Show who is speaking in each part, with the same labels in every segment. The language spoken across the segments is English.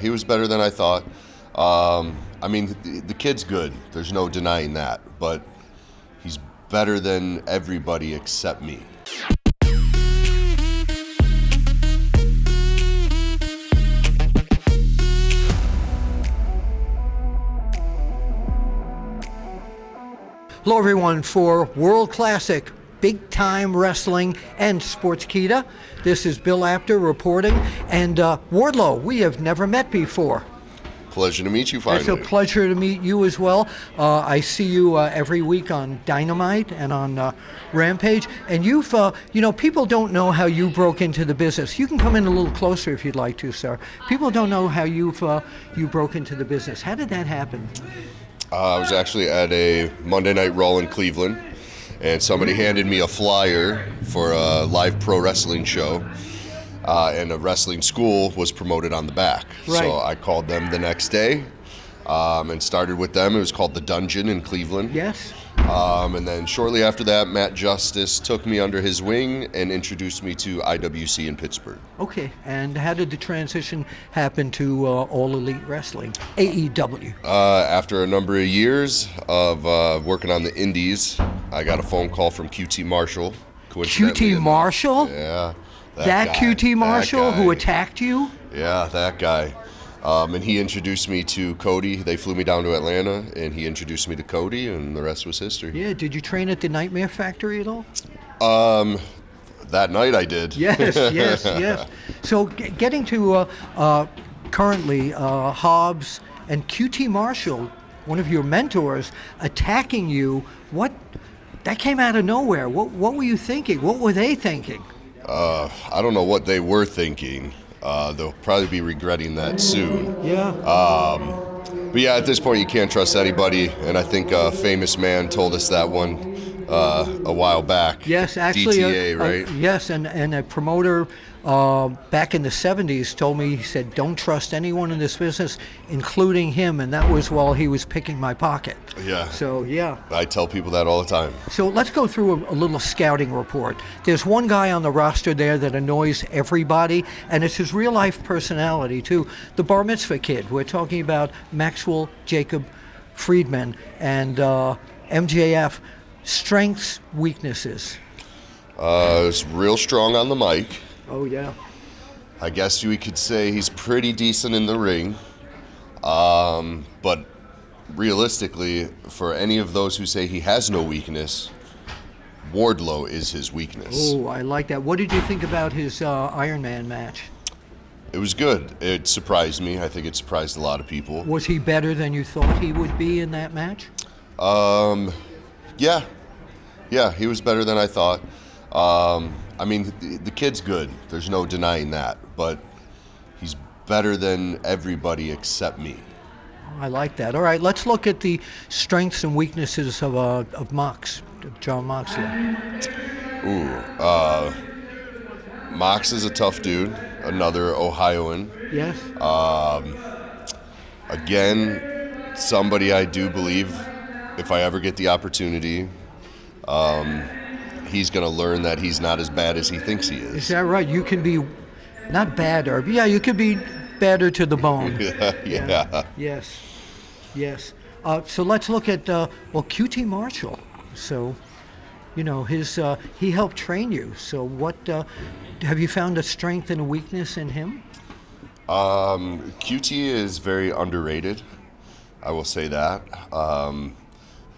Speaker 1: He was better than I thought. The kid's good. There's no denying that. But he's better than everybody except me.
Speaker 2: Hello, everyone, for World Classic, Big Time Wrestling, and Sportskeeda. This is Bill Apter reporting. And Wardlow, we have never met before.
Speaker 1: Pleasure to meet you finally.
Speaker 2: It's a pleasure to meet you as well. I see you every week on Dynamite and on Rampage. And you've, people don't know how you broke into the business. You can come in a little closer if you'd like to, sir. People don't know how you broke into the business. How did that happen?
Speaker 1: I was actually at a Monday Night Raw in Cleveland, and somebody handed me a flyer for a live pro wrestling show, and a wrestling school was promoted on the back.
Speaker 2: Right.
Speaker 1: So I called them the next day and started with them. It was called The Dungeon in Cleveland.
Speaker 2: Yes.
Speaker 1: And then shortly after that, Matt Justice took me under his wing and introduced me to IWC in Pittsburgh.
Speaker 2: Okay, and how did the transition happen to All Elite Wrestling, AEW?
Speaker 1: After a number of years of working on the indies, I got a phone call from QT Marshall.
Speaker 2: QT Marshall?
Speaker 1: Yeah.
Speaker 2: That
Speaker 1: guy,
Speaker 2: QT Marshall
Speaker 1: that guy.
Speaker 2: who attacked you?
Speaker 1: Yeah, that guy. And he introduced me to Cody. They flew me down to Atlanta, and he introduced me to Cody, and the rest was history.
Speaker 2: Yeah, did you train at the Nightmare Factory at all?
Speaker 1: That night I did.
Speaker 2: Yes. So getting to currently Hobbs and QT Marshall, one of your mentors, attacking you, that came out of nowhere. What were you thinking? What were they thinking?
Speaker 1: I don't know what they were thinking. They'll probably be regretting that soon.
Speaker 2: Yeah.
Speaker 1: But yeah, at this point, you can't trust anybody, and I think a famous man told us that one a while back.
Speaker 2: Yes, actually.
Speaker 1: DTA, right?
Speaker 2: Yes, and a promoter back in the 70s told me, he said, don't trust anyone in this business, including him, and that was while he was picking my pocket.
Speaker 1: Yeah.
Speaker 2: So, yeah.
Speaker 1: I tell people that all the time.
Speaker 2: So let's go through a little scouting report. There's one guy on the roster there that annoys everybody, and it's his real-life personality, too. The Bar Mitzvah Kid. We're talking about Maxwell Jacob Friedman and MJF. Strengths, weaknesses.
Speaker 1: He's real strong on the mic.
Speaker 2: Oh, yeah.
Speaker 1: I guess we could say he's pretty decent in the ring. But realistically, for any of those who say he has no weakness, Wardlow is his weakness.
Speaker 2: Oh, I like that. What did you think about his Iron Man match?
Speaker 1: It was good. It surprised me. I think it surprised a lot of people.
Speaker 2: Was he better than you thought he would be in that match?
Speaker 1: Yeah, he was better than I thought. The kid's good. There's no denying that. But he's better than everybody except me.
Speaker 2: I like that. All right, let's look at the strengths and weaknesses of John Moxley.
Speaker 1: Mox is a tough dude. Another Ohioan.
Speaker 2: Yes.
Speaker 1: Again, somebody I do believe, if I ever get the opportunity, he's going to learn that he's not as bad as he thinks he is.
Speaker 2: Is that right? You can be not badder. Yeah, you could be badder to the bone.
Speaker 1: Yeah.
Speaker 2: Yes. So let's look at QT Marshall. So, he helped train you. So what have you found a strength and a weakness in him?
Speaker 1: QT is very underrated. I will say that.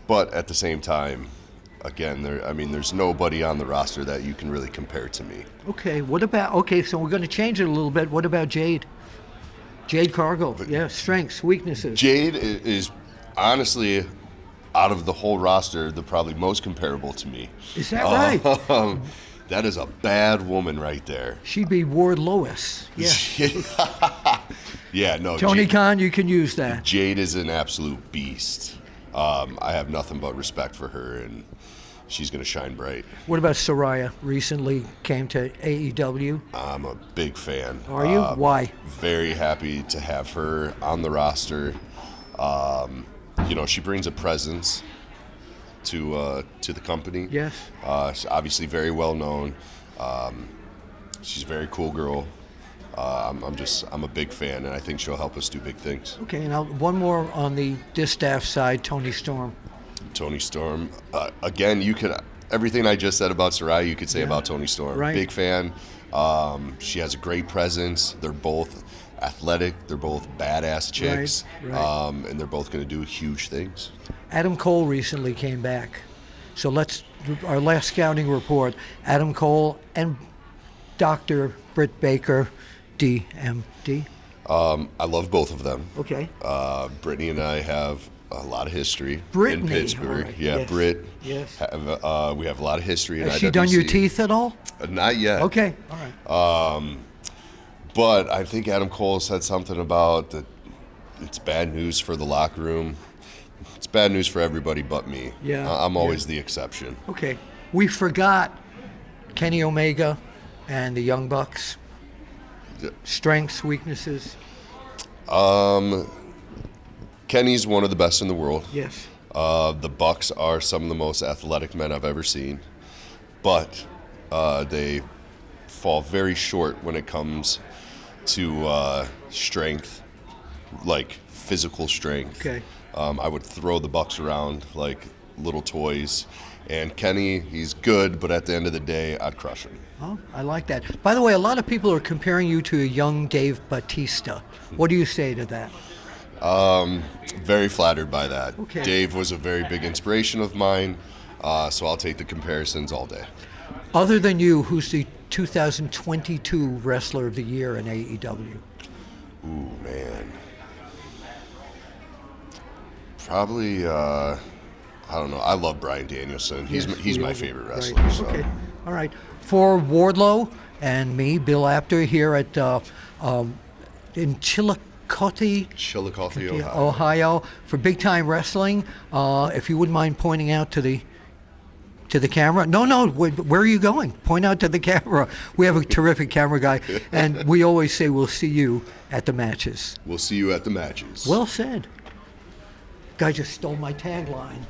Speaker 1: But at the same time, again, there's nobody on the roster that you can really compare to me.
Speaker 2: Okay, so we're going to change it a little bit. What about Jade? Jade Cargill, strengths, weaknesses.
Speaker 1: Jade is honestly, out of the whole roster, the probably most comparable to me.
Speaker 2: Is that right?
Speaker 1: That is a bad woman right there.
Speaker 2: She'd be Ward Lois. Yeah.
Speaker 1: Yeah, no.
Speaker 2: Tony Khan, you can use that.
Speaker 1: Jade is an absolute beast. I have nothing but respect for her, and she's going to shine bright.
Speaker 2: What about Saraya? Recently came to AEW.
Speaker 1: I'm a big fan.
Speaker 2: Are you? Why?
Speaker 1: Very happy to have her on the roster. She brings a presence to the company.
Speaker 2: Yes.
Speaker 1: She's obviously very well known. She's a very cool girl. I'm a big fan, and I think she'll help us do big things.
Speaker 2: Okay, now one more on the distaff side, Toni Storm.
Speaker 1: Toni Storm, again, everything I just said about Saraya, you could say about Toni Storm.
Speaker 2: Right.
Speaker 1: Big fan. She has a great presence. They're both athletic. They're both badass chicks.
Speaker 2: Right.
Speaker 1: And they're both going to do huge things.
Speaker 2: Adam Cole recently came back. So our last scouting report, Adam Cole and Dr. Britt Baker, DMD.
Speaker 1: I love both of them.
Speaker 2: Okay.
Speaker 1: Brittany and I have a lot of history
Speaker 2: Brittany,
Speaker 1: in Pittsburgh.
Speaker 2: right.
Speaker 1: Yeah,
Speaker 2: Yes.
Speaker 1: Britt.
Speaker 2: Yes.
Speaker 1: We have a lot of history in
Speaker 2: Has
Speaker 1: IWC.
Speaker 2: she done your teeth at all?
Speaker 1: Not yet.
Speaker 2: Okay, all right.
Speaker 1: But I think Adam Cole said something about that it's bad news for the locker room. It's bad news for everybody but me.
Speaker 2: Yeah,
Speaker 1: I'm always the exception.
Speaker 2: Okay. We forgot Kenny Omega and the Young Bucks.
Speaker 1: Yeah.
Speaker 2: Strengths, weaknesses.
Speaker 1: Kenny's one of the best in the world.
Speaker 2: Yes.
Speaker 1: The Bucks are some of the most athletic men I've ever seen, but they fall very short when it comes to strength, like physical strength.
Speaker 2: Okay.
Speaker 1: I would throw the Bucks around like little toys, and Kenny, he's good, but at the end of the day, I'd crush him.
Speaker 2: Oh, I like that. By the way, a lot of people are comparing you to a young Dave Batista. What do you say to that?
Speaker 1: Very flattered by that.
Speaker 2: Okay.
Speaker 1: Dave was a very big inspiration of mine, so I'll take the comparisons all day.
Speaker 2: Other than you, who's the 2022 Wrestler of the Year in AEW?
Speaker 1: Ooh, man. Probably, I don't know. I love Bryan Danielson. He's my favorite wrestler.
Speaker 2: Right.
Speaker 1: So.
Speaker 2: Okay. All right. For Wardlow and me, Bill Apter, here at in Chillicothe, Ohio, for Big Time Wrestling. If you wouldn't mind pointing out to the camera. No. Where are you going? Point out to the camera. We have a terrific camera guy, and we always say we'll see you at the matches.
Speaker 1: We'll see you at the matches.
Speaker 2: Well said. Guy just stole my tagline.